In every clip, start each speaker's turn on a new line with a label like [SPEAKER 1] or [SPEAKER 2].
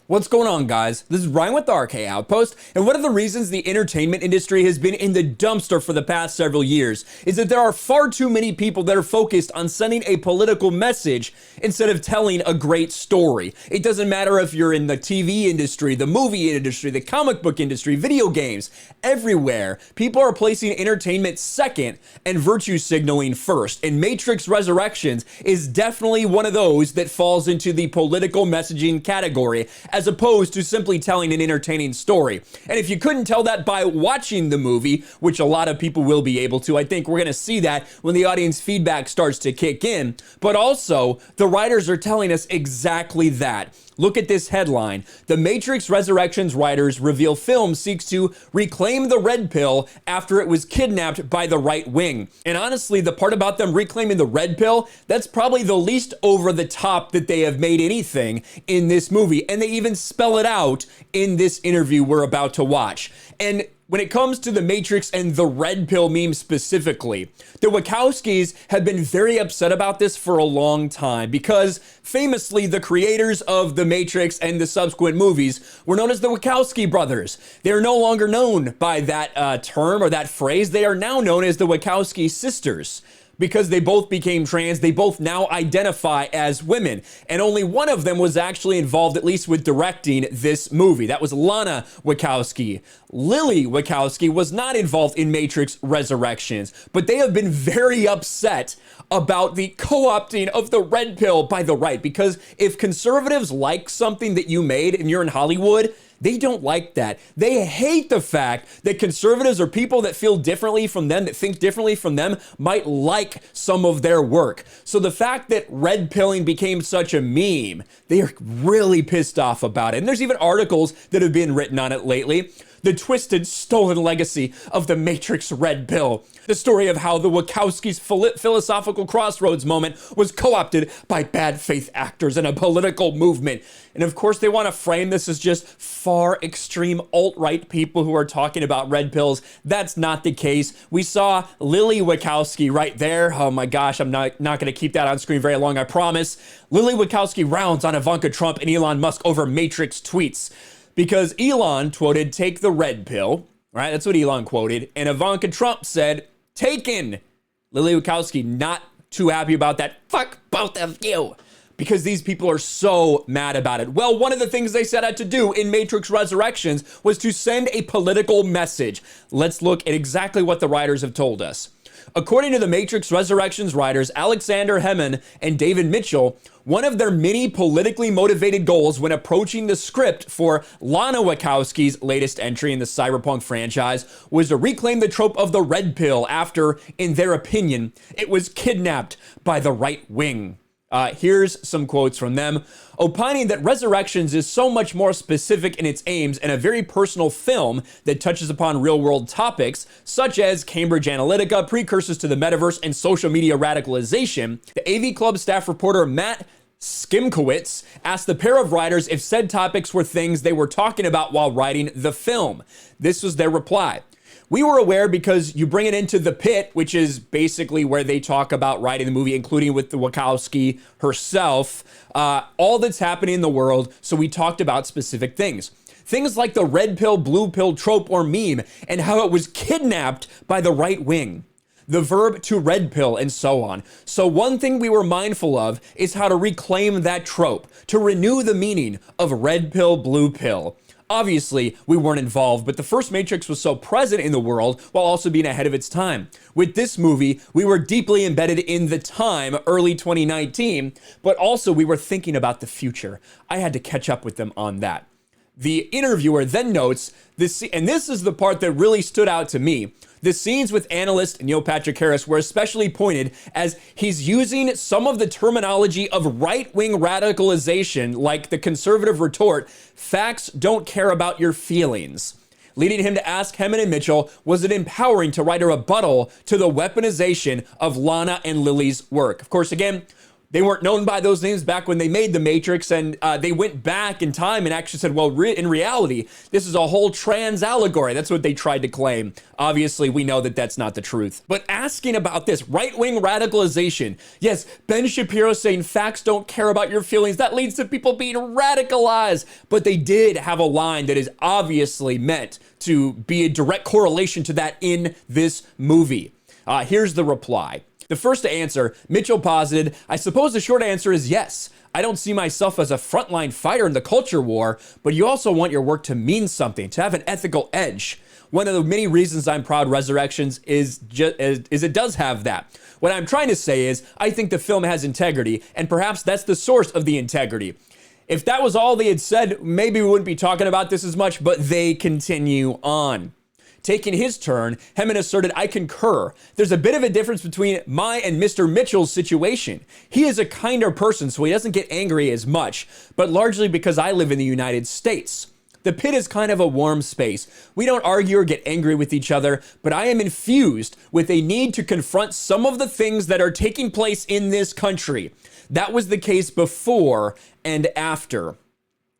[SPEAKER 1] What's going on, guys? This is Ryan with the RK Outpost, and one of the reasons the entertainment industry has been in the dumpster for the past several years is that there are far too many people that are focused on sending a political message instead of telling a great story. It doesn't matter if you're in the TV industry, the movie industry, the comic book industry, video games, everywhere. People are placing entertainment second and virtue signaling first, and Matrix Resurrections is definitely one of those that falls into the political messaging category, as opposed to simply telling an entertaining story. And if you couldn't tell that by watching the movie, which a lot of people will be able to, I think we're gonna see that when the audience feedback starts to kick in, but also the writers are telling us exactly that. Look at this headline. The Matrix Resurrections writers reveal film seeks to reclaim the red pill after it was kidnapped by the right wing. And honestly, the part about them reclaiming the red pill, that's probably the least over the top that they have made anything in this movie. And they even spell it out in this interview we're about to watch. And when it comes to the Matrix and the red pill meme specifically, the Wachowskis have been very upset about this for a long time because famously the creators of the Matrix and the subsequent movies were known as the Wachowski brothers. They are no longer known by that term or that phrase. They are now known as the Wachowski sisters. Because they both became trans, they both now identify as women. And only one of them was actually involved, at least with directing this movie. That was Lana Wachowski. Lily Wachowski was not involved in Matrix Resurrections, but they have been very upset about the co-opting of the red pill by the right. Because if conservatives like something that you made and you're in Hollywood, they don't like that. They hate the fact that conservatives or people that feel differently from them, that think differently from them, might like some of their work. So the fact that red pilling became such a meme, they are really pissed off about it. And there's even articles that have been written on it lately. The twisted, stolen legacy of the Matrix red pill. The story of how the Wachowskis' philosophical crossroads moment was co-opted by bad faith actors in a political movement. And of course, they want to frame this as just far extreme alt-right people who are talking about red pills. That's not the case. We saw Lily Wachowski right there. Oh my gosh, I'm not going to keep that on screen very long, I promise. Lily Wachowski rounds on Ivanka Trump and Elon Musk over Matrix tweets. Because Elon quoted, "Take the red pill," right? That's what Elon quoted. And Ivanka Trump said, "Taken." Lily Wachowski not too happy about that. Fuck both of you. Because these people are so mad about it. Well, one of the things they set out to do in Matrix Resurrections was to send a political message. Let's look at exactly what the writers have told us. According to the Matrix Resurrections writers, Alexander Hemmon and David Mitchell, one of their many politically motivated goals when approaching the script for Lana Wachowski's latest entry in the cyberpunk franchise was to reclaim the trope of the red pill after, in their opinion, it was kidnapped by the right wing. Here's some quotes from them, opining that Resurrections is so much more specific in its aims and a very personal film that touches upon real-world topics, such as Cambridge Analytica, precursors to the metaverse, and social media radicalization. The AV Club staff reporter Matt Skimkowitz asked the pair of writers if said topics were things they were talking about while writing the film. This was their reply. "We were aware because you bring it into the pit," which is basically where they talk about writing the movie, including with the Wachowski herself, all that's happening in the world. So we talked about specific things. Things like the red pill, blue pill trope or meme and how it was kidnapped by the right wing. The verb to red pill and so on. So one thing we were mindful of is how to reclaim that trope, to renew the meaning of red pill, blue pill. Obviously, we weren't involved, but the first Matrix was so present in the world while also being ahead of its time. With this movie, we were deeply embedded in the time, early 2019, but also we were thinking about the future. I had to catch up with them on that. The interviewer then notes, and this is the part that really stood out to me, the scenes with analyst Neil Patrick Harris were especially pointed as he's using some of the terminology of right-wing radicalization, like the conservative retort, "Facts don't care about your feelings," leading him to ask Hemmon and Mitchell, was it empowering to write a rebuttal to the weaponization of Lana and Lily's work? Of course, again, They weren't known by those names back when they made The Matrix, and they went back in time and actually said, well, in reality, this is a whole trans allegory. That's what they tried to claim. Obviously, we know that that's not the truth. But asking about this right-wing radicalization, yes, Ben Shapiro saying facts don't care about your feelings, that leads to people being radicalized. But they did have a line that is obviously meant to be a direct correlation to that in this movie. Here's the reply. The first to answer, Mitchell posited, I suppose the short answer is yes. I don't see myself as a frontline fighter in the culture war, but you also want your work to mean something, to have an ethical edge. One of the many reasons I'm proud Resurrections is it does have that. What I'm trying to say is, I think the film has integrity, and perhaps that's the source of the integrity. If that was all they had said, maybe we wouldn't be talking about this as much, but they continue on. Taking his turn, Hemant asserted, I concur. There's a bit of a difference between my and Mr. Mitchell's situation. He is a kinder person, so he doesn't get angry as much, but largely because I live in the United States. The pit is kind of a warm space. We don't argue or get angry with each other, but I am infused with a need to confront some of the things that are taking place in this country. That was the case before and after.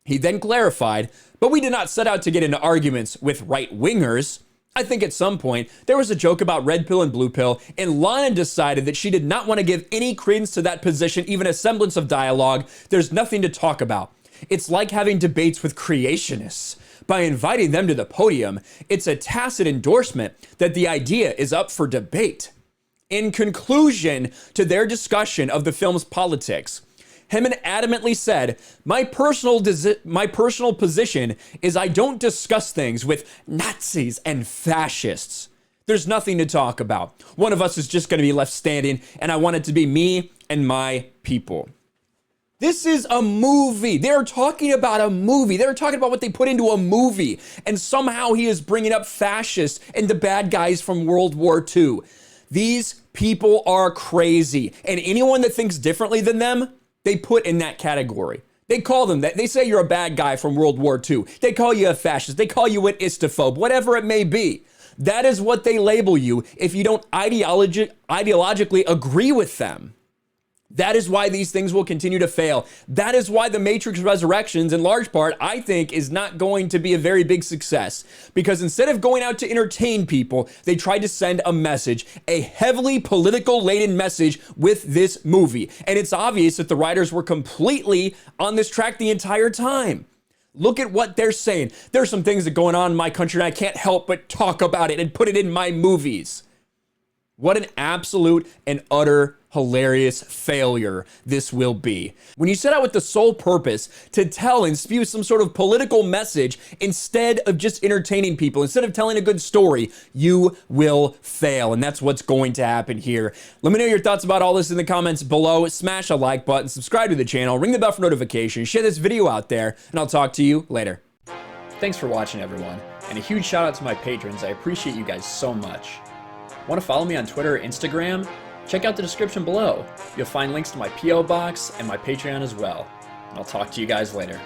[SPEAKER 1] He then clarified, but we did not set out to get into arguments with right-wingers. I think at some point, there was a joke about red pill and blue pill, and Lana decided that she did not want to give any credence to that position, even a semblance of dialogue. There's nothing to talk about. It's like having debates with creationists. By inviting them to the podium, it's a tacit endorsement that the idea is up for debate. In conclusion to their discussion of the film's politics, Hemant adamantly said, my personal position is I don't discuss things with Nazis and fascists. There's nothing to talk about. One of us is just going to be left standing, and I want it to be me and my people. This is a movie. They're talking about a movie. They're talking about what they put into a movie. And somehow he is bringing up fascists and the bad guys from World War II. These people are crazy. And anyone that thinks differently than them, they put in that category. They call them that. They say you're a bad guy from World War II. They call you a fascist. They call you an istophobe, whatever it may be. That is what they label you if you don't ideologically agree with them. That is why these things will continue to fail. That is why The Matrix Resurrections, in large part, I think, is not going to be a very big success. Because instead of going out to entertain people, they tried to send a message, a heavily political-laden message with this movie. And it's obvious that the writers were completely on this track the entire time. Look at what they're saying. There's some things that are going on in my country, and I can't help but talk about it and put it in my movies. What an absolute and utter hilarious failure this will be. When you set out with the sole purpose to tell and spew some sort of political message instead of just entertaining people, instead of telling a good story, you will fail. And that's what's going to happen here. Let me know your thoughts about all this in the comments below. Smash a like button, subscribe to the channel, ring the bell for notifications, share this video out there, and I'll talk to you later. Thanks for watching, everyone. And a huge shout out to my patrons. I appreciate you guys so much. Want to follow me on Twitter or Instagram? Check out the description below. You'll find links to my P.O. box and my Patreon as well. And I'll talk to you guys later.